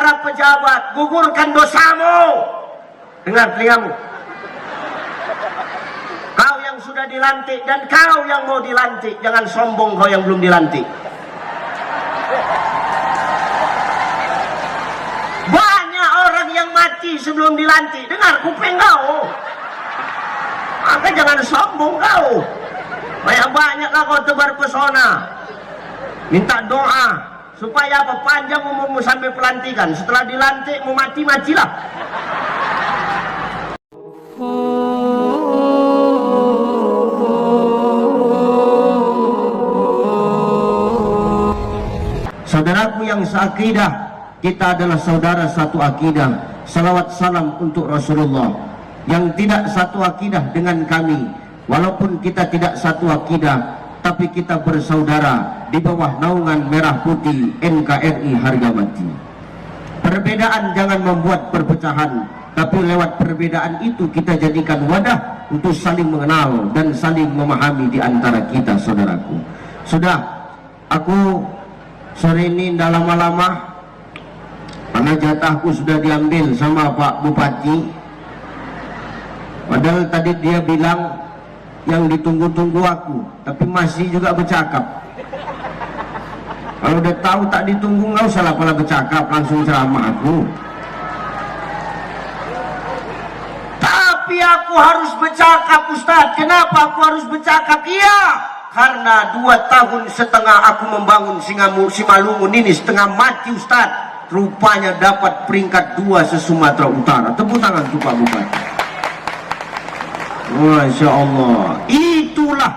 para pejabat, gugurkan dosamu. Dengar telingamu. Kau yang sudah dilantik dan kau yang mau dilantik, jangan sombong kau yang belum dilantik. Banyak orang yang mati sebelum dilantik. Dengar kuping kau. Maka jangan sombong kau. Banyak-banyaklah kau tebar pesona. Minta doa supaya apa? Panjang umurmu sampai pelantikan. Setelah dilantik mau mati-matilah. Saudaraku yang seakidah, kita adalah saudara satu akidah. Salawat salam untuk Rasulullah. Yang tidak satu akidah dengan kami, walaupun kita tidak satu akidah, tapi kita bersaudara di bawah naungan merah putih NKRI harga mati. Perbedaan jangan membuat perpecahan, tapi lewat perbedaan itu kita jadikan wadah untuk saling mengenal dan saling memahami di antara kita, saudaraku. Sudah, aku sore ini tidak lama-lama, karena jatahku sudah diambil sama Pak Bupati. Padahal tadi dia bilang yang ditunggu-tunggu aku, tapi masih juga bercakap. Kalau udah tahu tak ditunggu, nggak usah lah pala bercakap, langsung ceramah aku. Tapi aku harus bercakap, Ustaz. Kenapa aku harus bercakap? Iya, karena 2,5 tahun aku membangun Simalungun ini setengah mati, Ustaz. Rupanya dapat peringkat 2 se-Sumatera Utara. Tepuk tangan untuk Pak Bupati. Masya Allah. Itulah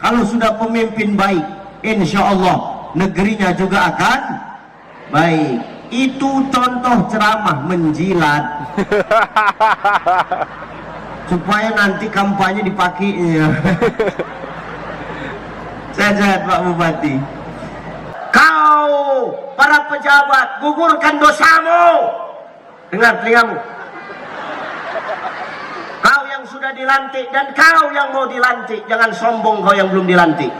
kalau sudah pemimpin baik, insya Allah negerinya juga akan baik. Itu contoh ceramah menjilat supaya nanti kampanye dipakainya. Sehat Pak Bupati. Kau para pejabat, gugurkan dosamu. Dengar telingamu. Kau yang sudah dilantik dan kau yang mau dilantik, jangan sombong kau yang belum dilantik.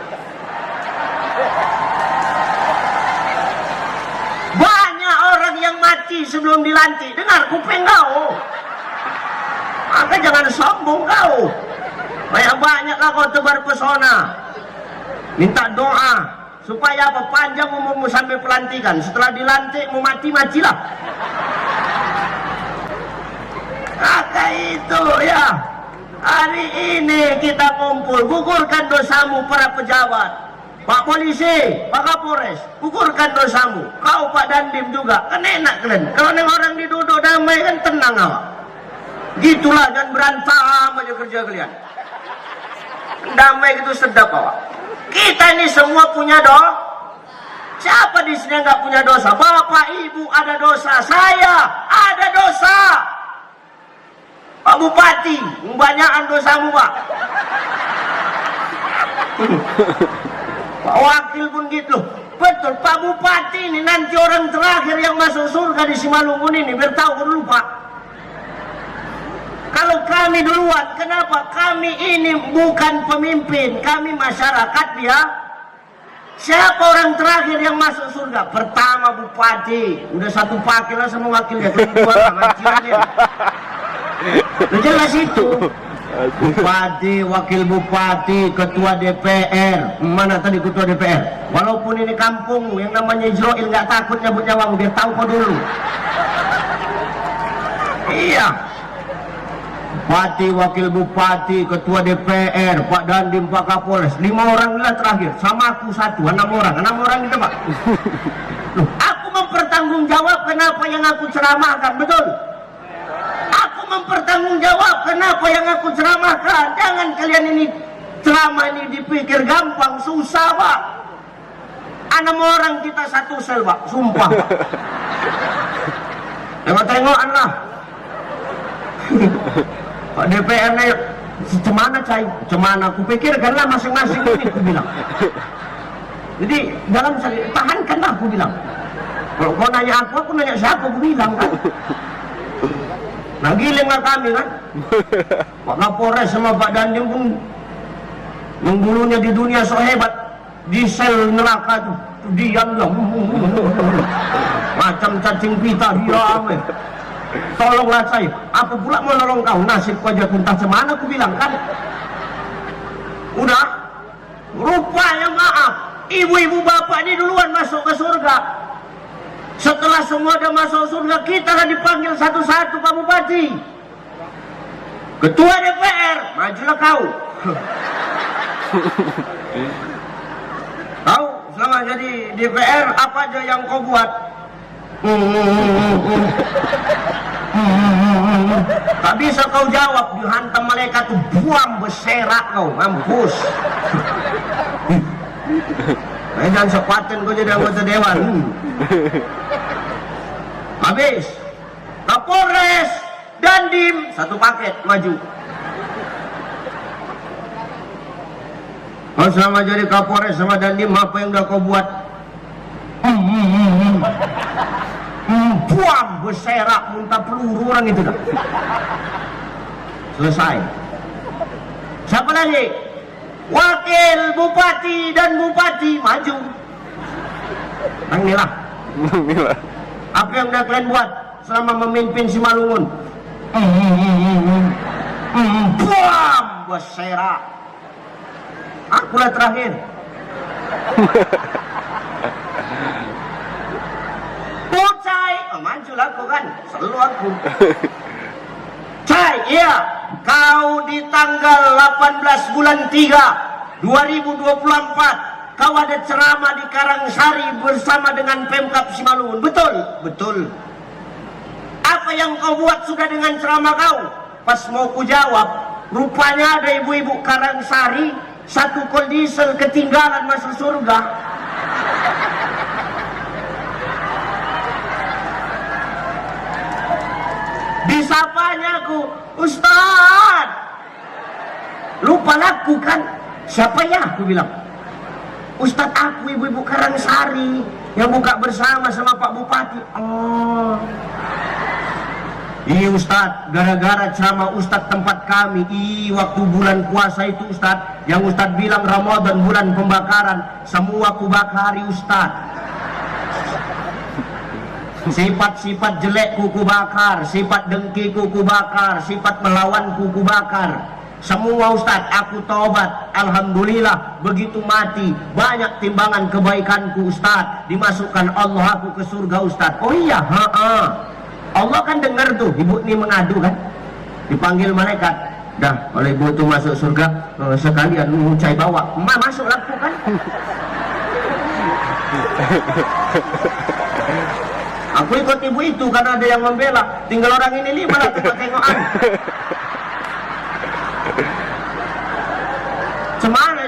Banyak orang yang mati sebelum dilantik. Dengar kuping kau. Maka jangan sombong kau. Banyak-banyaklah kau tebar pesona. Minta doa supaya apa? Panjang umurmu sampai pelantikan. Setelah dilantik mau mati-matilah. Maka itu ya, hari ini kita kumpul, gugurkan dosamu para pejabat. Pak Polisi, Pak Kapolres, gugurkan dosamu. Kau Pak Dandim juga, kan enak kalian. Kalau orang diduduk damai kan tenang awak. Gitulah, dan berantem aja kerja kalian. Damai gitu sedap awak. Kita ini semua punya dosa. Siapa di sini nggak punya dosa? Bapak, Ibu ada dosa, saya ada dosa. Pak Bupati, banyakan dosamu Pak. Pak Wakil pun gitu. Betul, Pak Bupati ini nanti orang terakhir yang masuk surga di Simalungun ini. Biar tahu dulu Pak. Kalau kami duluan, kenapa? Kami ini bukan pemimpin, kami masyarakat ya. Siapa orang terakhir yang masuk surga? Pertama Bupati. Udah satu pakil lah sama wakilnya. Kedua ngajiannya. Jelas itu. Bupati, wakil bupati, ketua DPR. Mana tadi ketua DPR? Walaupun ini kampung yang namanya Israel, nggak takut nyabut nyawamu, biar tahu kau dulu. Iya. Bupati, wakil bupati, ketua DPR, Pak Dandim, Pak Kapolres, 5 orang lah terakhir. Sama aku 1, 6 orang. 6 orang itu Pak. Loh, aku mempertanggungjawab kenapa yang aku ceramahkan, betul? Aku mempertanggungjawab kenapa yang aku ceramahkan. Jangan kalian ini ceramah ini dipikir gampang, susah Pak. 6 orang kita satu sel Pak, sumpah Pak. Tengok-tengokan lah. Pak DPR nya cemana cai, cemana aku pikirkanlah masing-masing ini aku bilang. Jadi dalam tahankanlah aku bilang. Kalau kau nanya aku nanya siapa aku bilang kan. Nah gilinglah kami kan. Pak Kapolres sama Pak Dandim pun yang dulunya di dunia so hebat, di sel neraka tuh diam lah. Macam Jangan cacing pita dia. Tolonglah saya. Apa pula mau nolong kau? Nasib kau aja entah semana aku bilang kan. Udah. Rupanya maaf. Ibu-ibu bapak ini duluan masuk ke surga. Setelah semua dah masuk surga, kita lah dipanggil satu-satu Pak Bupati. Ketua DPR, majulah kau. Kau selama jadi DPR apa aja yang kau buat? Tak bisa kau jawab, dihantam malaikat tuh buang berserak kau, mampus. Jangan sekuatin kau jadi anggota dewan. Habis Kapolres Dandim satu paket maju. Kau selama jadi Kapolres sama Dandim apa yang udah kau buat? Buang berserak muntah peluru orang itu dah. Selesai. Siapa lagi? Wakil Bupati dan Bupati maju. Inilah. Apa yang udah kalian buat selama memimpin Simalungun? Buang berserak. Akulah terakhir. Pucai, majulah kau kan, selalu aku. Cai, iya, kau di tanggal 18 bulan 3 2024 kau ada ceramah di Karangsari bersama dengan Pemkab Simalungun, betul? Betul. Apa yang kau buat sudah dengan ceramah kau? Pas mau ku jawab, rupanya ada ibu-ibu Karangsari satu kol diesel ketinggalan masuk surga. Disapanya aku, Ustaz, lupa laku kan? Siapa ya? Aku bilang, Ustaz aku ibu-ibu Karangsari yang buka bersama sama Pak Bupati. Oh, iya Ustaz, gara-gara ceramah Ustaz tempat kami waktu bulan puasa itu Ustaz, yang Ustaz bilang Ramadan bulan pembakaran, semua ku bakari Ustaz. Sifat-sifat jelekku ku bakar, sifat dengkiku ku bakar, sifat melawanku ku bakar. Semua Ustaz, aku taubat. Alhamdulillah, begitu mati banyak timbangan kebaikanku Ustaz, dimasukkan Allah aku ke surga Ustaz. Oh iya, Allah kan dengar tuh ibu ini mengadu kan, dipanggil malaikat. Dah, kalau ibu itu masuk surga, sekalian cai bawa, masuk laku kan. Aku ikut ibu itu karena ada yang membela. Tinggal orang ini 5 lah tengok-tengokan.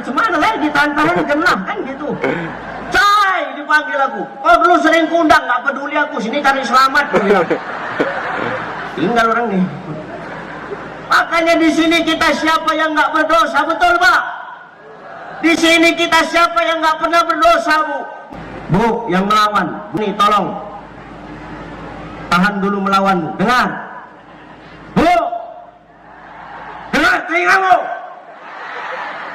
Cemana lagi tahan-tahan genah kan gitu. Cai dipanggil aku. Kau dulu sering kundang, nggak peduli aku. Sini cari selamat. Tinggal orang nih. Makanya di sini kita siapa yang nggak berdosa, betul Pak? Di sini kita siapa yang nggak pernah berdosa Bu? Bu yang melawan, nih tolong. Tahan dulu melawanmu. Dengar. Bu. Dengar telingamu.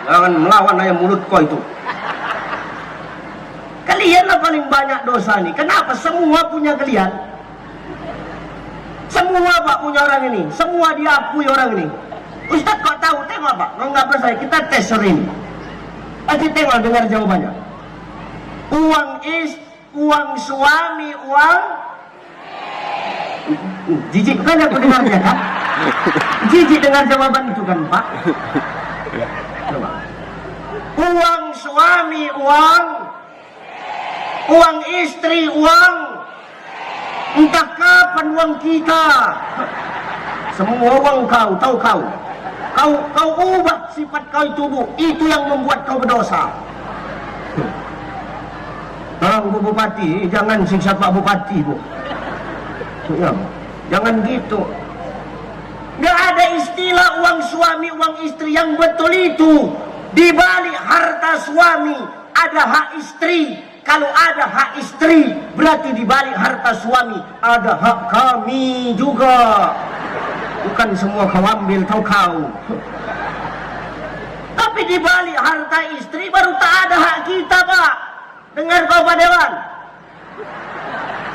Jangan melawan ayam mulut kau itu. Kalianlah paling banyak dosa nih. Kenapa? Semua punya kalian. Semua Pak punya orang ini. Semua diakui orang ini. Ustaz kok tahu? Tengok Pak. Kalau nggak percaya kita tes hari ini. Pasti tengok dengar jawabannya. Uang suami, uang jijik kan aku dengarnya kan? Jijik dengar jawaban itu kan Pak? Coba. Uang suami, uang istri, uang. Entah kapan uang kita. Semua uang kau, tahu kau. Kau ubah sifat kau itu Bu. Itu yang membuat kau berdosa. Tolong Bu Bupati, jangan siksa Pak Bupati Bu. Ya, jangan gitu. Nggak ada istilah uang suami, uang istri yang betul itu. Di balik harta suami ada hak istri. Kalau ada hak istri, berarti di balik harta suami ada hak kami juga. Bukan semua kau ambil, tahu kau. Tapi di balik harta istri baru tak ada hak kita Pak. Dengar kau Pak Dewan.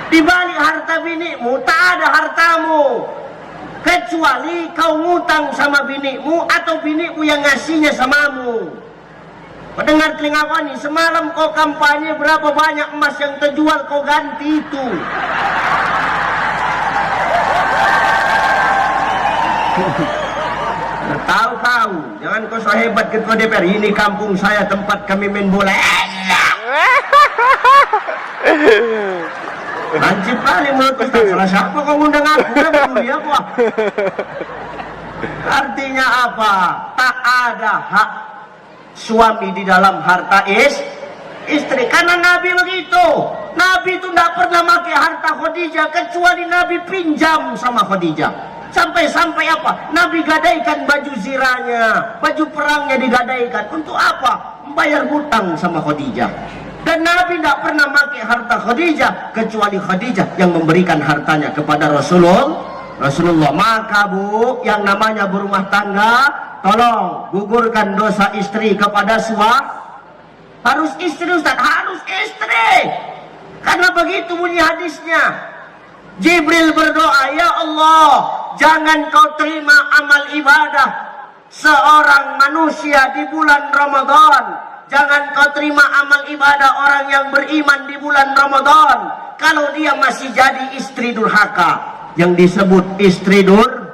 Di balik harta binimu tak ada hartamu, kecuali kau ngutang sama binimu atau binimu yang ngasihnya samamu. Pendengar telinga koni, semalam kau kampanye berapa banyak emas yang terjual kau ganti itu. Tahu-tahu, jangan kau so hebat ketua DPR. Ini kampung saya, tempat kami main bola. Lancip kali menurut Ustaz. Salah siapa kau ngundang aku? Dia gua. Artinya apa? Tak ada hak suami di dalam harta istri. Karena Nabi begitu. Nabi itu tidak pernah pakai harta Khadijah kecuali Nabi pinjam sama Khadijah. Sampai-sampai apa? Nabi gadaikan baju zirahnya, baju perangnya digadaikan. Untuk apa? Membayar hutang sama Khadijah. Dan Nabi tidak pernah pakai harta Khadijah kecuali Khadijah yang memberikan hartanya kepada Rasulullah. Maka bu, yang namanya berumah tangga, tolong gugurkan dosa istri kepada suami. Harus istri Ustaz, harus istri. Karena begitu bunyi hadisnya. Jibril berdoa, ya Allah, jangan kau terima amal ibadah seorang manusia di bulan Ramadan. Jangan kau terima amal ibadah orang yang beriman di bulan Ramadan kalau dia masih jadi istri durhaka. Yang disebut istri dur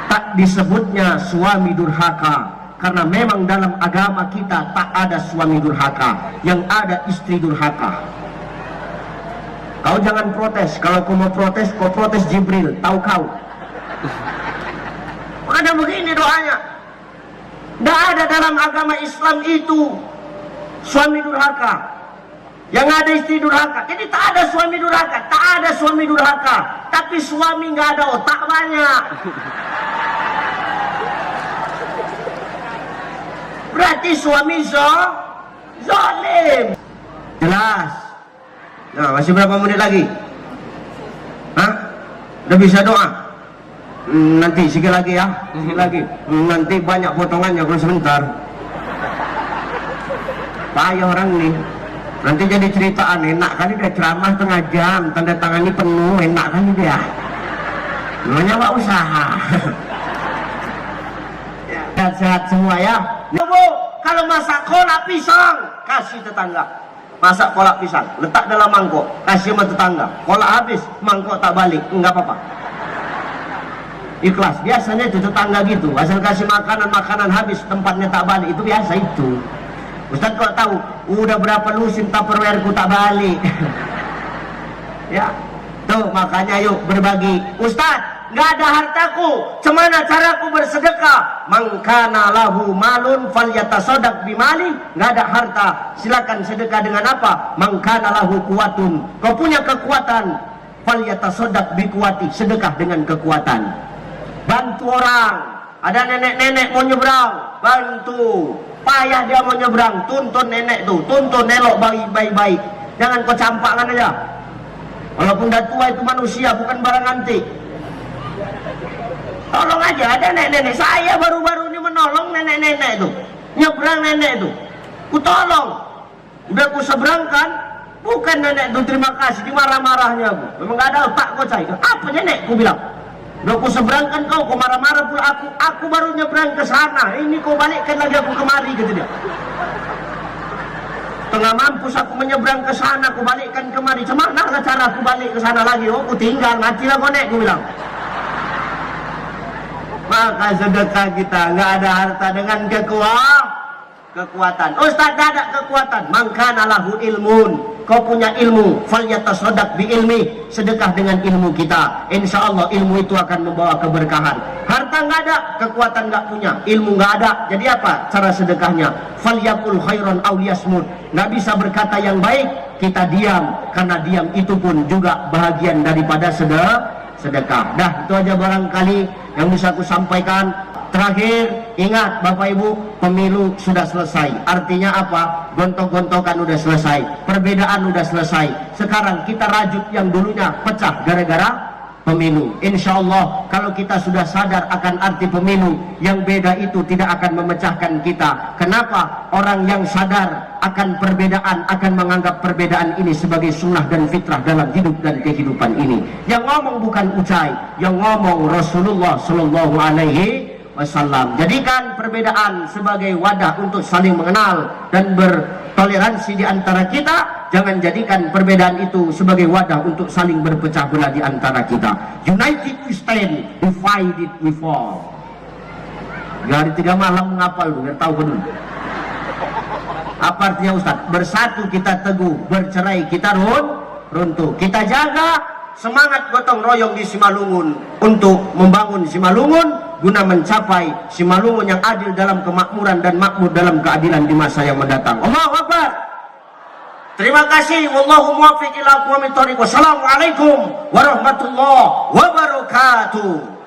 tak disebutnya suami durhaka, karena memang dalam agama kita tak ada suami durhaka, yang ada istri durhaka. Kau jangan protes. Kalau kau mau protes, kau protes Jibril, tahu kau. Ada begini doanya. Tidak ada dalam agama Islam itu suami durhaka. Yang ada istri durhaka. Jadi tak ada suami durhaka. Tak ada suami durhaka. Tapi suami nggak ada otak banyak. Berarti suami zalim. Jelas. Nah, masih berapa menit lagi? Hah? Udah bisa doa? Nanti sikit lagi ya, sikit lagi. Nanti banyak potongannya kalau sebentar. Payah orang nih. Nanti jadi ceritaan, enak kali dia ceramah setengah jam, tanda tangannya penuh, enak kali dia. Namanya Pak usaha. Sehat-sehat semua ya. Bu, kalau masak kolak pisang, kasih tetangga. Masak kolak pisang, letak dalam mangkok, kasih sama tetangga. Kolak habis, mangkok tak balik, enggak apa-apa. Ikhlas. Biasanya itu tetangga gitu, asal kasih makanan habis, tempatnya tak balik, itu biasa itu. Ustaz kok tahu, udah berapa lusin Tupperware ku tak balik. Ya, tuh makanya yuk berbagi. Ustaz, nggak ada hartaku, cemana caraku bersedekah? Mangkana lahu malun falyatasaddaq bimali. Nggak ada harta, silakan sedekah dengan apa? Mangkana lahu kuwatun. Kau punya kekuatan, falyatasaddaq biquwati, sedekah dengan kekuatan. Bantu orang. Ada nenek-nenek mau nyebrang, bantu. Payah dia mau nyebrang, tuntun nenek tuh, tuntun elok baik-baik. Jangan kau campakkan aja. Walaupun dah tua itu manusia, bukan barang antik. Tolong aja, ada nenek-nenek. Saya baru-baru ini menolong nenek-nenek itu, nyebrang nenek itu. Ku tolong. Udah ku seberangkan, bukan nenek itu terima kasih, dimarah-marahnya aku. Memang gak ada otak kau cai. Apa nenek? Ku bilang. Udah ku seberangkan kau marah-marah pula aku. Aku baru nyebrang ke sana. Ini kau balikkan lagi aku kemari, gitu dia. Tengah mampus aku menyeberang ke sana, aku balikkan kemari. Cemana lah cara aku balik ke sana lagi? Oh, aku tinggal, matilah kau nek, ku bilang. Maka sedekah kita nggak ada harta dengan kekuatan. Ustaz tak ada kekuatan. Mangkana lahu ilmun. Kau punya ilmu, falyatasaddaq bi ilmi, sedekah dengan ilmu kita. Insya Allah ilmu itu akan membawa keberkahan. Harta nggak ada, kekuatan nggak punya, ilmu nggak ada. Jadi apa cara sedekahnya? Falyakul khairan aw liyasmut. Nggak bisa berkata yang baik, kita diam, karena diam itu pun juga bahagian daripada sedekah. Dah, itu aja barangkali yang bisa aku sampaikan. Terakhir, ingat Bapak Ibu, pemilu sudah selesai. Artinya apa? Gontok-gontokan udah selesai, perbedaan udah selesai. Sekarang kita rajut yang dulunya pecah gara-gara pemilu. Insya Allah kalau kita sudah sadar akan arti pemilu, yang beda itu tidak akan memecahkan kita. Kenapa? Orang yang sadar akan perbedaan, akan menganggap perbedaan ini sebagai sunnah dan fitrah dalam hidup dan kehidupan ini. Yang ngomong bukan Ucai, yang ngomong Rasulullah Sallallahu Alaihi Wasallam. Jadikan perbedaan sebagai wadah untuk saling mengenal dan bertoleransi di antara kita. Jangan jadikan perbedaan itu sebagai wadah untuk saling berpecah belah di antara kita. United we stand, divided we fall. Hari 3 malam menghafal tuh, biar tahu dulu. Apa artinya Ustaz? Bersatu kita teguh, bercerai kita runtuh. Kita jaga semangat gotong royong di Simalungun untuk membangun Simalungun guna mencapai Simalungun yang adil dalam kemakmuran dan makmur dalam keadilan di masa yang mendatang. Allahu Akbar. Terima kasih. Wallahu muwaffiq ila aqwamit thoriq. Wassalamualaikum warahmatullahi wabarakatuh.